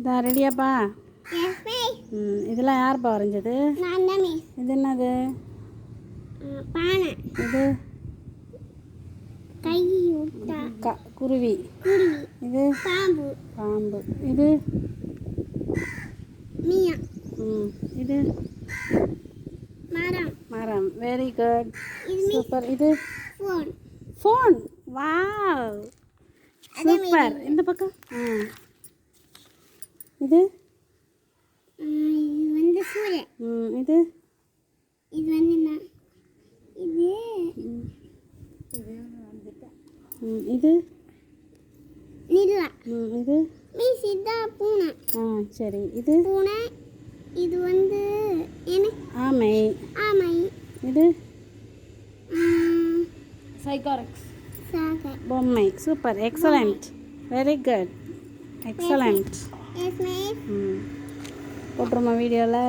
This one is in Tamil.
இதா ரெடியாப்பா? இதெல்லாம் யாருப்பா வரைஞ்சது? இது என்னது? பானை. இது குருவி. இது பாம்பு. பாம்பு. இது மீயா. இது மரம். மரம். Very good, super. இது ஃபோன். ஃபோன். Wow, super. இந்த பக்கம் இது வந்து சூரியன். இது இது வந்து என்ன? இது நிலா. இது மீன்ஸ் இதான் பூனை. சரி. இது பூனை. இது வந்து என்ன? ஆமை. ஆமை. இது சைக்காரிக்ஸ். பொம்மை. Super, excellent, very good, excellent. Yes miss. போட்டுருமா வீடியோவில்?